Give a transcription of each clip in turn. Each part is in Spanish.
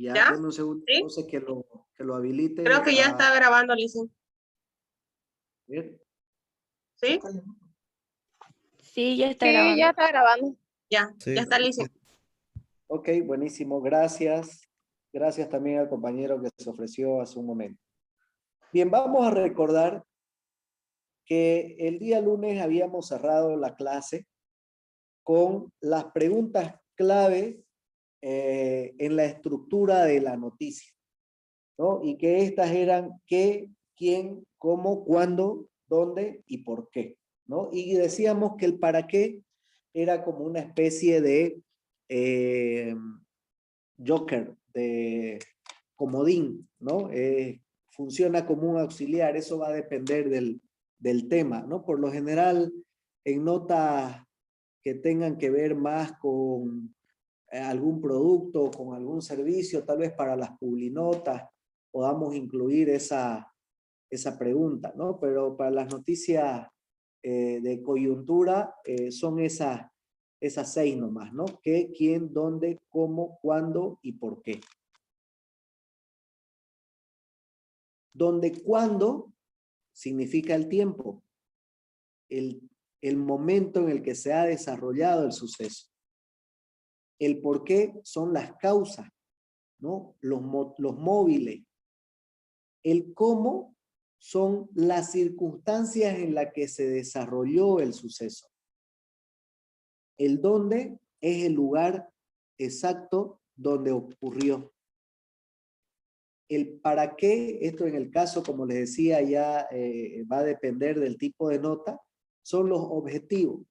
Ya, ¿Ya? denme un segundo, ¿Sí? entonces que lo habilite. Creo que ya está grabando, Lizzy. Ver. ¿Sí? Sí, ya está Sí, grabando. ya está grabando. Ya, Sí. ya está Lizzy. Ok, buenísimo, gracias. Gracias también al compañero que se ofreció hace un momento. Bien, vamos a recordar que el día lunes habíamos cerrado la clase con las preguntas clave en la estructura de la noticia, ¿no? Y que estas eran qué, quién, cómo, cuándo, dónde y por qué, ¿no? Y decíamos que el para qué era como una especie de joker, de comodín, ¿no? Funciona como un auxiliar, eso va a depender del tema, ¿no? Por lo general, en notas que tengan que ver más con algún producto, con algún servicio, tal vez para las publinotas, podamos incluir esa pregunta, ¿no? Pero para las noticias de coyuntura son esas 6 nomás, ¿no? ¿Qué, quién, dónde, cómo, cuándo y por qué? Donde cuándo significa el tiempo, el momento en el que se ha desarrollado el suceso. El por qué son las causas, ¿no? Los móviles. El cómo son las circunstancias en las que se desarrolló el suceso. El dónde es el lugar exacto donde ocurrió. El para qué, esto en el caso, como les decía, ya va a depender del tipo de nota, son los objetivos,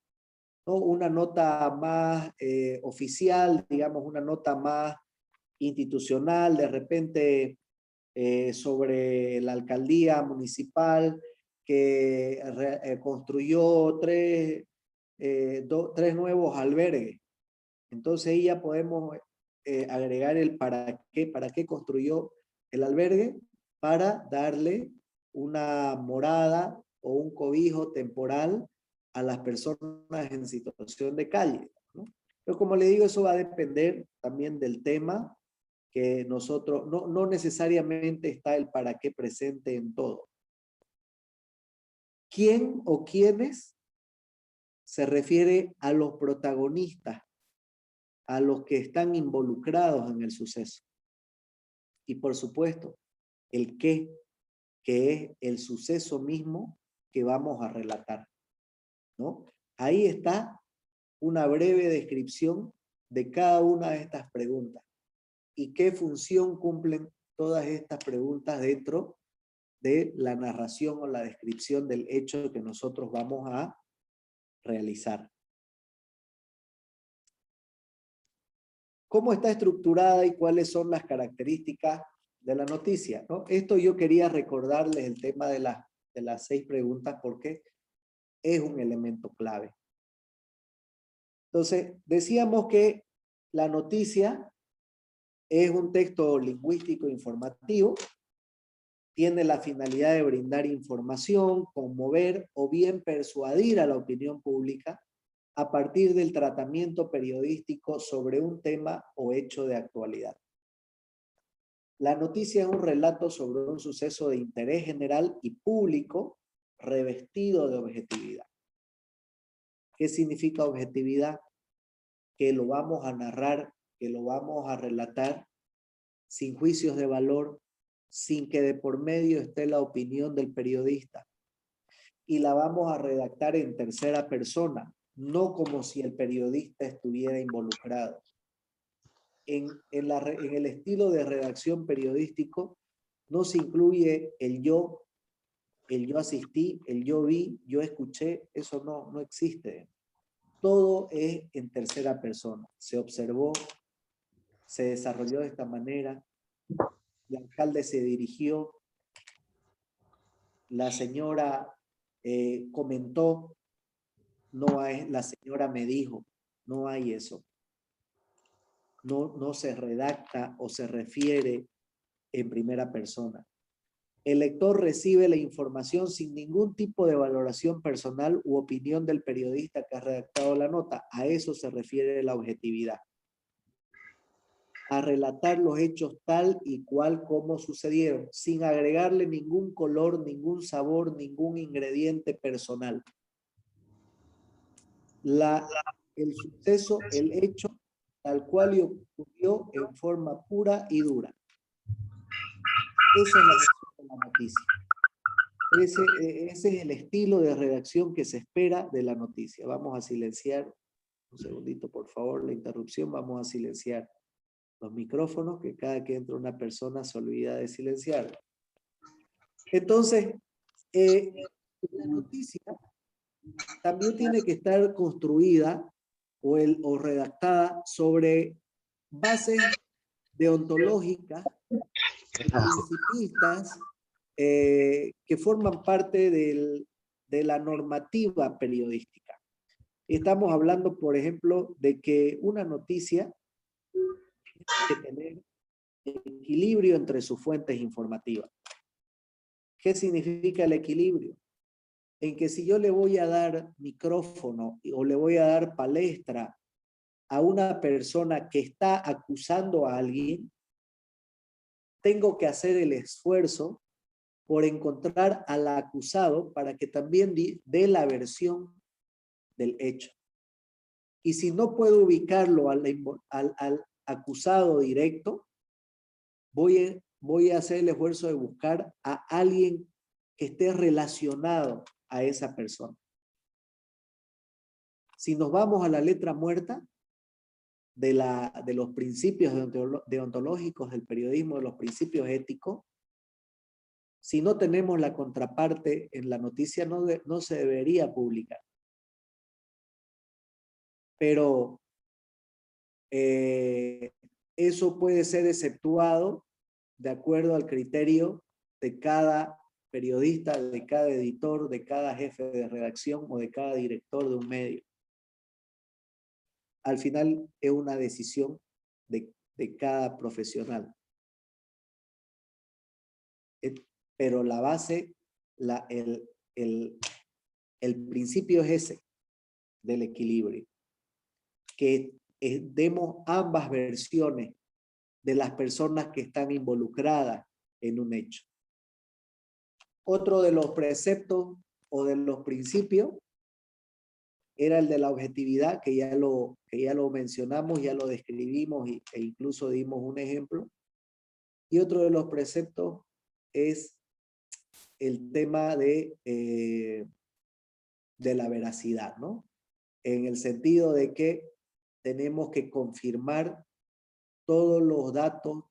¿no? Una nota más oficial, digamos, una nota más institucional, de repente sobre la alcaldía municipal que construyó 3 nuevos albergues. Entonces ahí ya podemos agregar el para qué construyó el albergue, para darle una morada o un cobijo temporal a las personas en situación de calle, ¿no? Pero como le digo, eso va a depender también del tema que nosotros, no necesariamente está el para qué presente en todo. ¿Quién o quiénes? Se refiere a los protagonistas, a los que están involucrados en el suceso. Y por supuesto, el qué, que es el suceso mismo que vamos a relatar, ¿no? Ahí está una breve descripción de cada una de estas preguntas y qué función cumplen todas estas preguntas dentro de la narración o la descripción del hecho que nosotros vamos a realizar. ¿Cómo está estructurada y cuáles son las características de la noticia, ¿no? Esto yo quería recordarles el tema de las 6 preguntas porque es un elemento clave. Entonces, decíamos que la noticia es un texto lingüístico informativo, tiene la finalidad de brindar información, conmover o bien persuadir a la opinión pública a partir del tratamiento periodístico sobre un tema o hecho de actualidad. La noticia es un relato sobre un suceso de interés general y público revestido de objetividad. ¿Qué significa objetividad? Que lo vamos a narrar, que lo vamos a relatar sin juicios de valor, sin que de por medio esté la opinión del periodista. Y la vamos a redactar en tercera persona, no como si el periodista estuviera involucrado. En el estilo de redacción periodístico no se incluye el yo asistí, el yo vi, yo escuché, eso no existe. Todo es en tercera persona. Se observó, se desarrolló de esta manera, el alcalde se dirigió, la señora comentó, no hay, la señora me dijo, no hay eso. No se redacta o se refiere en primera persona. El lector recibe la información sin ningún tipo de valoración personal u opinión del periodista que ha redactado la nota. A eso se refiere la objetividad. a relatar los hechos tal y cual como sucedieron, sin agregarle ningún color, ningún sabor, ningún ingrediente personal. El suceso, el hecho, tal cual y ocurrió en forma pura y dura. Esa es la noticia. Ese es el estilo de redacción que se espera de la noticia. Vamos a silenciar, un segundito por favor, la interrupción. Vamos a silenciar los micrófonos, que cada que entra una persona se olvida de silenciar. Entonces, la noticia también tiene que estar construida o redactada sobre bases deontológicas, principistas, que forman parte de la normativa periodística. Estamos hablando, por ejemplo, de que una noticia tiene que tener equilibrio entre sus fuentes informativas. ¿Qué significa el equilibrio? En que si yo le voy a dar micrófono o le voy a dar palestra a una persona que está acusando a alguien, tengo que hacer el esfuerzo por encontrar al acusado para que también dé la versión del hecho. Y si no puedo ubicarlo al acusado directo, voy a hacer el esfuerzo de buscar a alguien que esté relacionado a esa persona. Si nos vamos a la letra muerta de los principios deontológicos del periodismo, de los principios éticos, si no tenemos la contraparte en la noticia, no se debería publicar. Pero eso puede ser exceptuado de acuerdo al criterio de cada periodista, de cada editor, de cada jefe de redacción o de cada director de un medio. Al final es una decisión de cada profesional. Pero la base, el principio es ese, del equilibrio. Que demos ambas versiones de las personas que están involucradas en un hecho. Otro de los preceptos o de los principios era el de la objetividad, que ya lo mencionamos, ya lo describimos e incluso dimos un ejemplo. Y otro de los preceptos es el tema de la veracidad, ¿no? En el sentido de que tenemos que confirmar todos los datos,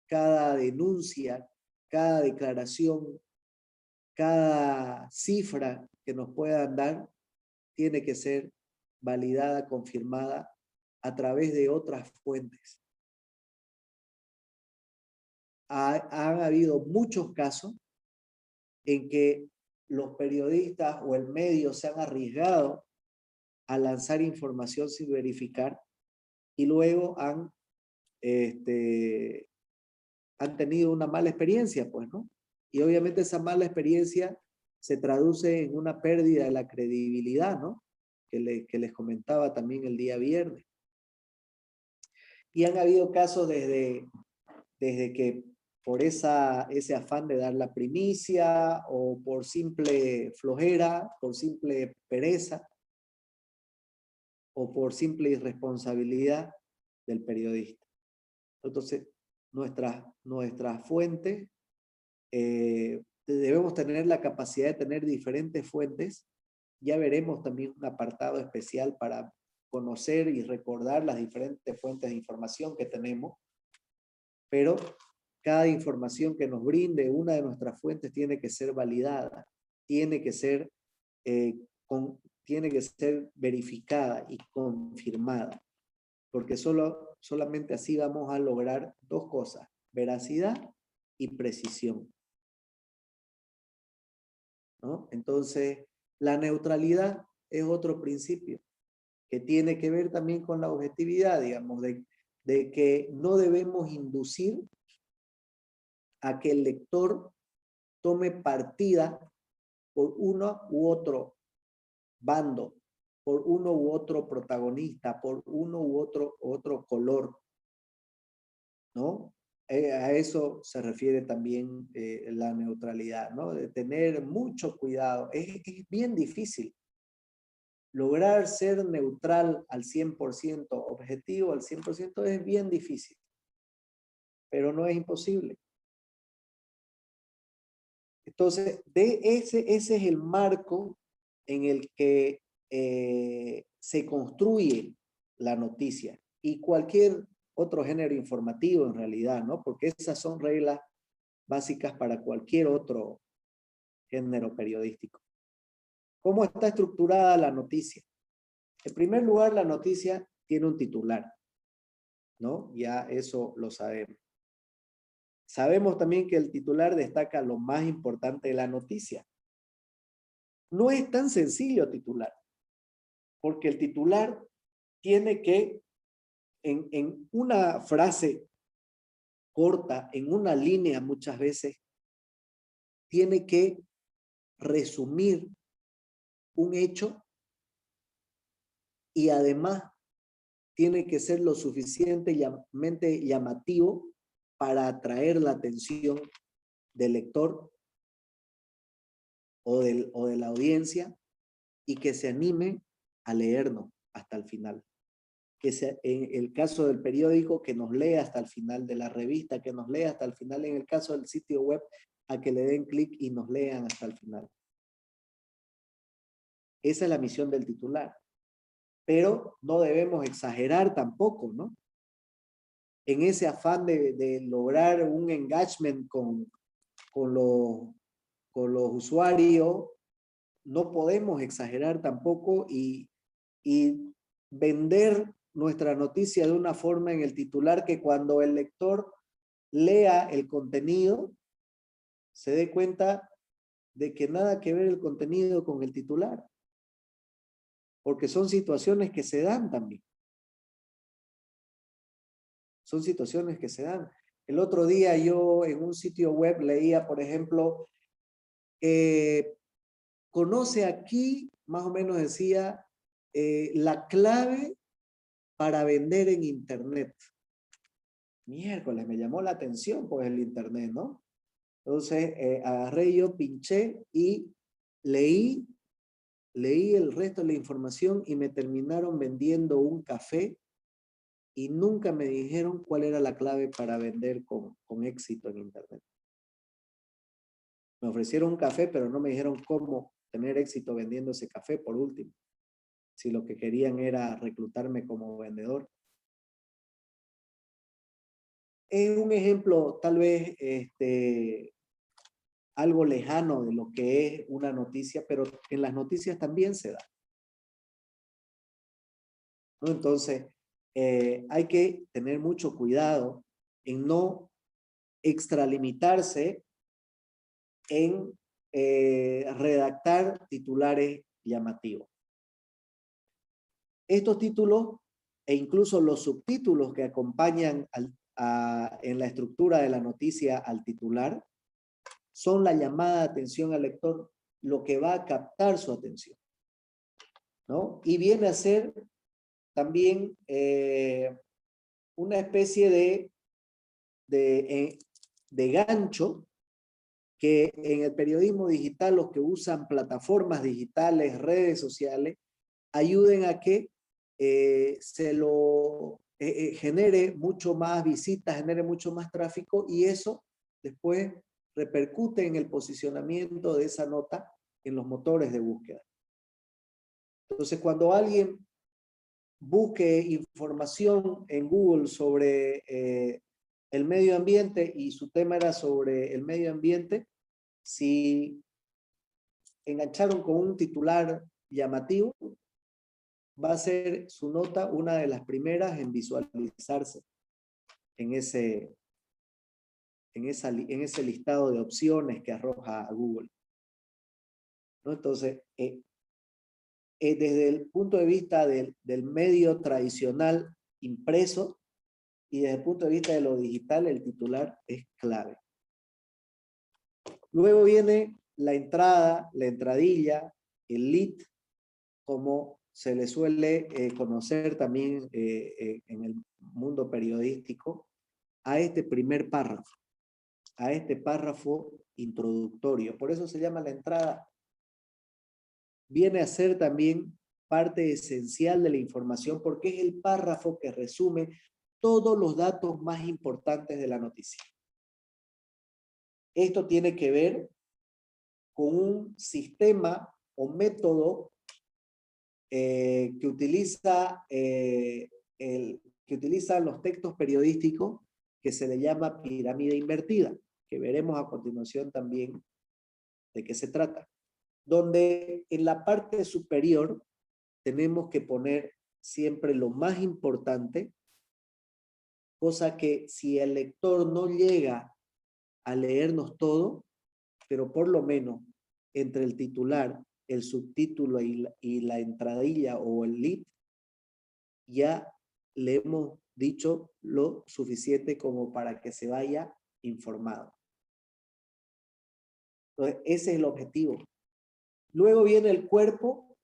cada denuncia, cada declaración, cada cifra que nos puedan dar, tiene que ser validada, confirmada a través de otras fuentes. Han habido muchos casos en que los periodistas o el medio se han arriesgado a lanzar información sin verificar y luego han tenido una mala experiencia, pues, ¿no? Y obviamente esa mala experiencia se traduce en una pérdida de la credibilidad, ¿no? Que les comentaba también el día viernes. Y han habido casos desde que por ese afán de dar la primicia o por simple flojera, por simple pereza o por simple irresponsabilidad del periodista. Entonces, nuestras fuentes, debemos tener la capacidad de tener diferentes fuentes. Ya veremos también un apartado especial para conocer y recordar las diferentes fuentes de información que tenemos, pero cada información que nos brinde una de nuestras fuentes tiene que ser validada, tiene que ser verificada y confirmada, porque solamente así vamos a lograr dos cosas: veracidad y precisión, ¿no? Entonces, la neutralidad es otro principio que tiene que ver también con la objetividad, digamos, de que no debemos inducir a que el lector tome partida por uno u otro bando, por uno u otro protagonista, por uno u otro color. ¿no? A eso se refiere también la neutralidad, ¿no? De tener mucho cuidado. Es bien difícil lograr ser neutral al 100%, objetivo al 100%, es bien difícil, pero no es imposible. Entonces, ese es el marco en el que se construye la noticia y cualquier otro género informativo en realidad, ¿no? Porque esas son reglas básicas para cualquier otro género periodístico. ¿Cómo está estructurada la noticia? En primer lugar, la noticia tiene un titular, ¿no? Ya eso lo sabemos. Sabemos también que el titular destaca lo más importante de la noticia. No es tan sencillo titular, porque el titular tiene que, en una frase corta, en una línea muchas veces, tiene que resumir un hecho y además tiene que ser lo suficientemente llamativo para atraer la atención del lector o de la audiencia y que se anime a leernos hasta el final. Que sea, en el caso del periódico, que nos lea hasta el final, de la revista, que nos lea hasta el final, en el caso del sitio web, a que le den clic y nos lean hasta el final. Esa es la misión del titular. Pero no debemos exagerar tampoco, ¿no? En ese afán de lograr un engagement con los usuarios, no podemos exagerar tampoco y vender nuestra noticia de una forma en el titular que cuando el lector lea el contenido se dé cuenta de que nada que ver el contenido con el titular. Porque son situaciones que se dan también. Son situaciones que se dan. El otro día yo en un sitio web leía, por ejemplo, conoce aquí, más o menos decía, la clave para vender en Internet. Miércoles, me llamó la atención pues el Internet, ¿no? Entonces agarré yo, pinché y leí el resto de la información y me terminaron vendiendo un café y nunca me dijeron cuál era la clave para vender con éxito en Internet. Me ofrecieron un café, pero no me dijeron cómo tener éxito vendiendo ese café por último. Si lo que querían era reclutarme como vendedor. Es un ejemplo tal vez algo lejano de lo que es una noticia, pero en las noticias también se da, ¿no? Entonces, hay que tener mucho cuidado en no extralimitarse en redactar titulares llamativos. Estos títulos e incluso los subtítulos que acompañan en la estructura de la noticia al titular son la llamada de atención al lector, lo que va a captar su atención, ¿no? Y viene a ser también una especie de gancho que en el periodismo digital, los que usan plataformas digitales, redes sociales, ayuden a que genere mucho más visitas, genere mucho más tráfico y eso después repercute en el posicionamiento de esa nota en los motores de búsqueda. Entonces, cuando alguien busque información en Google sobre el medio ambiente y su tema era sobre el medio ambiente, si engancharon con un titular llamativo, va a ser su nota una de las primeras en visualizarse en ese listado de opciones que arroja a Google, ¿no? Entonces, desde el punto de vista del medio tradicional impreso y desde el punto de vista de lo digital, el titular es clave. Luego viene la entrada, la entradilla, el lead, como se le suele conocer también en el mundo periodístico, a este primer párrafo, a este párrafo introductorio. Por eso se llama la entrada. Viene a ser también parte esencial de la información porque es el párrafo que resume todos los datos más importantes de la noticia. Esto tiene que ver con un sistema o método que utilizan los textos periodísticos que se le llama pirámide invertida, que veremos a continuación también de qué se trata. Donde en la parte superior tenemos que poner siempre lo más importante, cosa que si el lector no llega a leernos todo, pero por lo menos entre el titular, el subtítulo y la entradilla o el lead, ya le hemos dicho lo suficiente como para que se vaya informado. Entonces, ese es el objetivo. Luego viene el cuerpo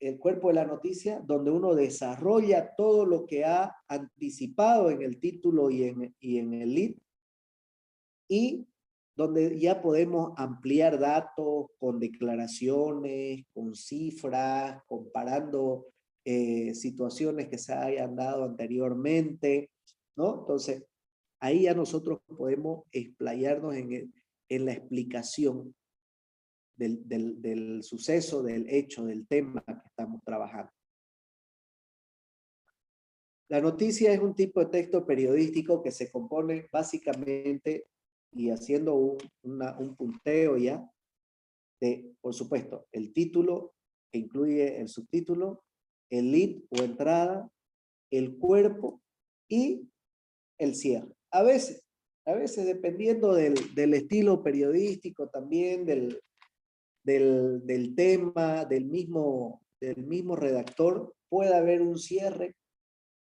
de la noticia, donde uno desarrolla todo lo que ha anticipado en el título y en el lead, y donde ya podemos ampliar datos con declaraciones, con cifras, comparando situaciones que se hayan dado anteriormente, ¿no? Entonces, ahí ya nosotros podemos explayarnos en la explicación del suceso, del hecho, del tema que estamos trabajando. La noticia es un tipo de texto periodístico que se compone básicamente, y haciendo un punteo ya, de, por supuesto, el título que incluye el subtítulo, el lead o entrada, el cuerpo y el cierre. A veces dependiendo del estilo periodístico también, del tema, del mismo redactor, puede haber un cierre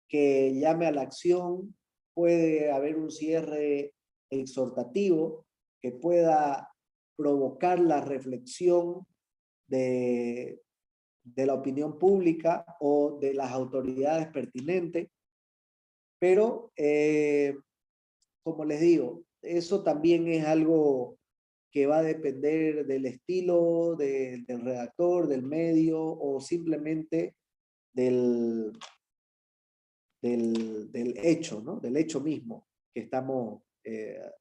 que llame a la acción, puede haber un cierre exhortativo que pueda provocar la reflexión de la opinión pública o de las autoridades pertinentes, pero como les digo, eso también es algo que va a depender del estilo del redactor, del medio o simplemente del hecho, ¿no? Del hecho mismo que estamos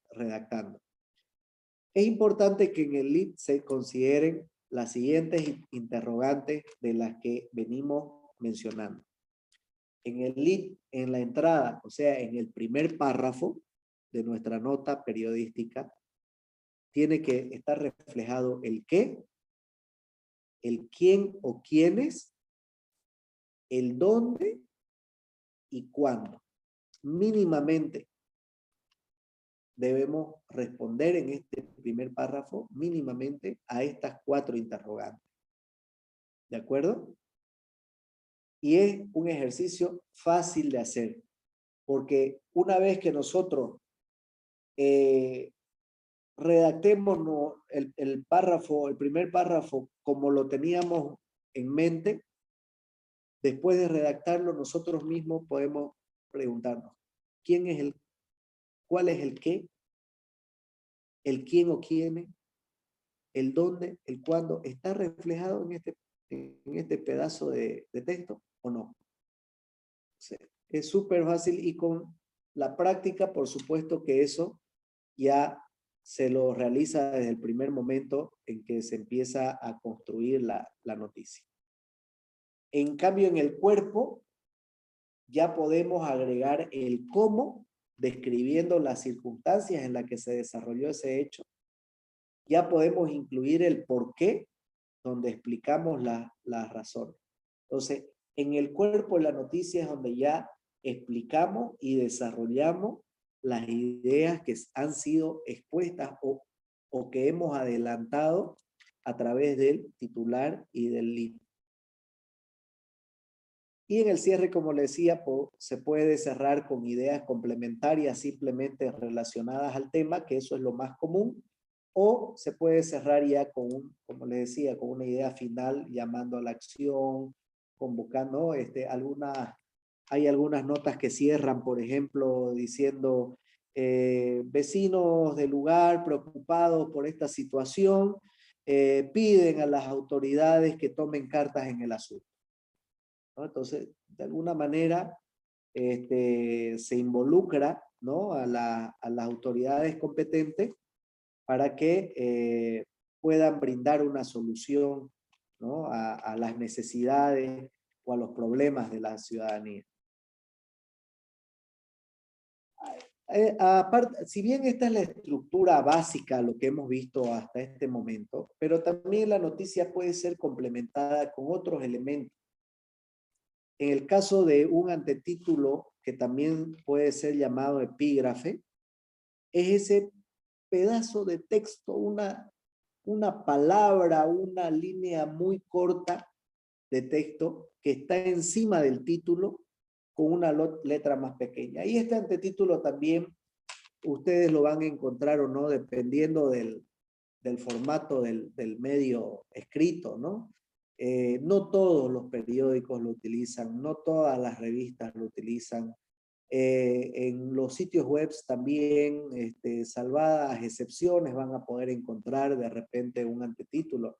redactando. Es importante que en el lead se consideren las siguientes interrogantes de las que venimos mencionando. En el lead, en la entrada, o sea, en el primer párrafo de nuestra nota periodística, tiene que estar reflejado el qué, el quién o quiénes, el dónde y cuándo. Mínimamente debemos responder en este primer párrafo mínimamente a estas 4 interrogantes. ¿De acuerdo? Y es un ejercicio fácil de hacer, porque una vez que nosotros redactemos el párrafo, el primer párrafo como lo teníamos en mente, después de redactarlo nosotros mismos podemos preguntarnos, ¿quién es cuál es el qué, el quién o quiénes, el dónde, el cuándo? ¿Está reflejado en este pedazo de texto o no? O sea, es súper fácil y con la práctica, por supuesto que eso ya se lo realiza desde el primer momento en que se empieza a construir la noticia. En cambio, en el cuerpo ya podemos agregar el cómo, describiendo las circunstancias en las que se desarrolló ese hecho. Ya podemos incluir el por qué, donde explicamos las razones. Entonces, en el cuerpo de la noticia es donde ya explicamos y desarrollamos las ideas que han sido expuestas o que hemos adelantado a través del titular y del lead. Y en el cierre, como le decía, se puede cerrar con ideas complementarias simplemente relacionadas al tema, que eso es lo más común, o se puede cerrar ya con, como le decía, con una idea final, llamando a la acción, convocando hay algunas notas que cierran, por ejemplo, diciendo Vecinos del lugar preocupados por esta situación piden a las autoridades que tomen cartas en el asunto, ¿no? Entonces, de alguna manera, se involucra, ¿no?, a las autoridades competentes para que puedan brindar una solución, ¿no?, a las necesidades o a los problemas de la ciudadanía. Aparte, si bien esta es la estructura básica, lo que hemos visto hasta este momento, pero también la noticia puede ser complementada con otros elementos. En el caso de un antetítulo, que también puede ser llamado epígrafe, es ese pedazo de texto, una palabra, una línea muy corta de texto que está encima del título con una letra más pequeña. Y este antetítulo también ustedes lo van a encontrar o no, dependiendo del formato del medio escrito, ¿no? No todos los periódicos lo utilizan, no todas las revistas lo utilizan. En los sitios web también, salvadas excepciones, van a poder encontrar de repente un antetítulo.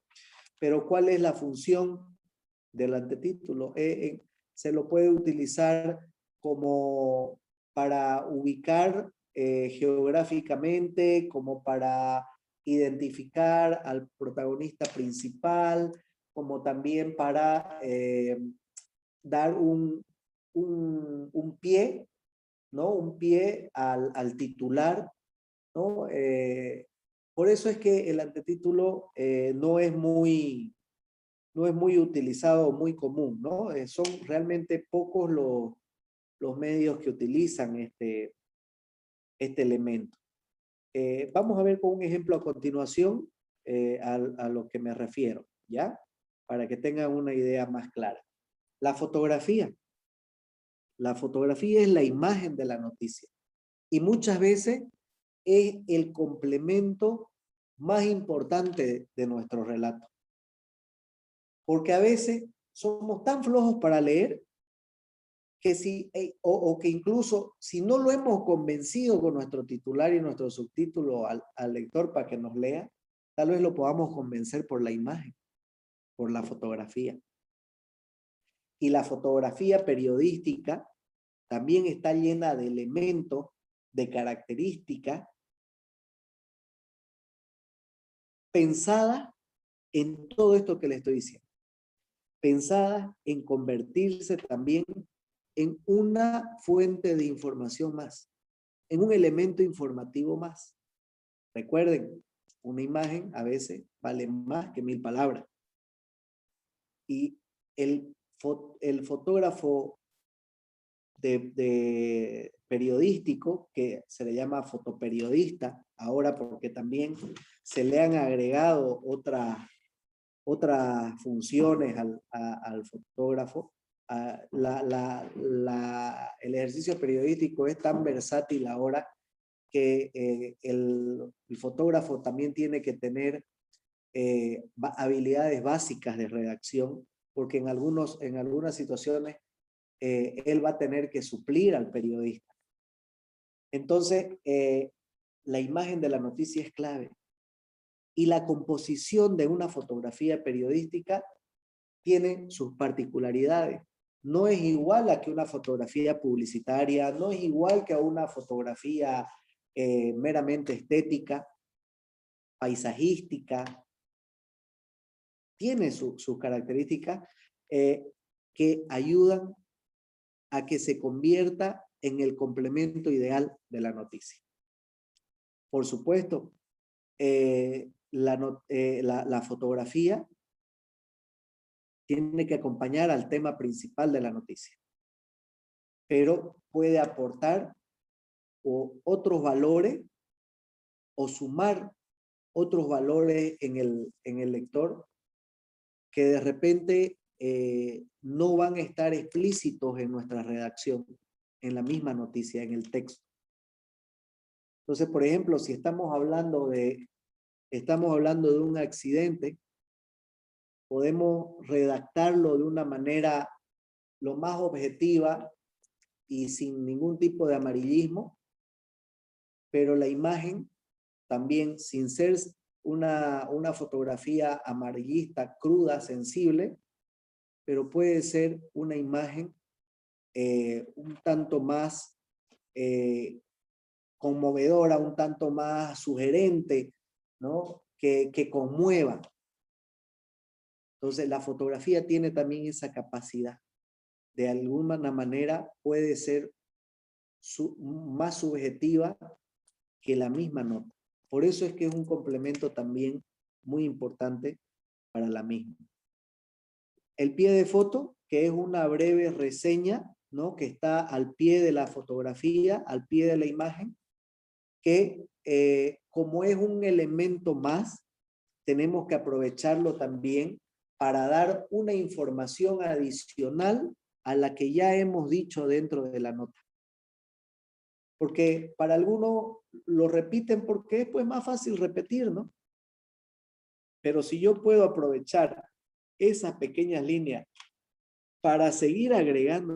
Pero ¿cuál es la función del antetítulo? Se lo puede utilizar como para ubicar geográficamente, como para identificar al protagonista principal, como también para dar un pie, ¿no? Un pie al titular, ¿no? Por eso es que el antetítulo no es muy utilizado, muy común, ¿no? Son realmente pocos los medios que utilizan este elemento. Vamos a ver con un ejemplo a continuación a lo que me refiero, ¿ya? Para que tengan una idea más clara. La fotografía. La fotografía es la imagen de la noticia y muchas veces es el complemento más importante de nuestro relato. Porque a veces somos tan flojos para leer que o que incluso si no lo hemos convencido con nuestro titular y nuestro subtítulo al lector para que nos lea, tal vez lo podamos convencer por la imagen, por la fotografía. Y la fotografía periodística también está llena de elementos, de características pensadas en todo esto que le estoy diciendo. Pensadas en convertirse también en una fuente de información más, en un elemento informativo más. Recuerden, una imagen a veces vale más que 1000 palabras. Y el fotógrafo de periodístico, que se le llama fotoperiodista, ahora porque también se le han agregado otras funciones al fotógrafo. El ejercicio periodístico es tan versátil ahora que el fotógrafo también tiene que tener habilidades básicas de redacción, porque en algunas situaciones él va a tener que suplir al periodista. Entonces, la imagen de la noticia es clave. Y la composición de una fotografía periodística tiene sus particularidades. No es igual a que una fotografía publicitaria, no es igual que a una fotografía meramente estética, paisajística. Tiene sus características que ayudan a que se convierta en el complemento ideal de la noticia. Por supuesto, la fotografía tiene que acompañar al tema principal de la noticia, pero puede aportar otros valores o sumar otros valores en el lector que de repente no van a estar explícitos en nuestra redacción, en la misma noticia, en el texto. Entonces, por ejemplo, si estamos hablando de un accidente, podemos redactarlo de una manera lo más objetiva y sin ningún tipo de amarillismo, pero la imagen también, sin ser una fotografía amarillista, cruda, sensible, pero puede ser una imagen un tanto más conmovedora, un tanto más sugerente, ¿no? Que conmueva. Entonces, la fotografía tiene también esa capacidad. De alguna manera puede ser más subjetiva que la misma nota. Por eso es que es un complemento también muy importante para la misma. El pie de foto, que es una breve reseña, ¿no? Que está al pie de la fotografía, al pie de la imagen, que como es un elemento más, tenemos que aprovecharlo también para dar una información adicional a la que ya hemos dicho dentro de la nota. Porque para algunos lo repiten porque es pues más fácil repetir, ¿no? Pero si yo puedo aprovechar esas pequeñas líneas para seguir agregando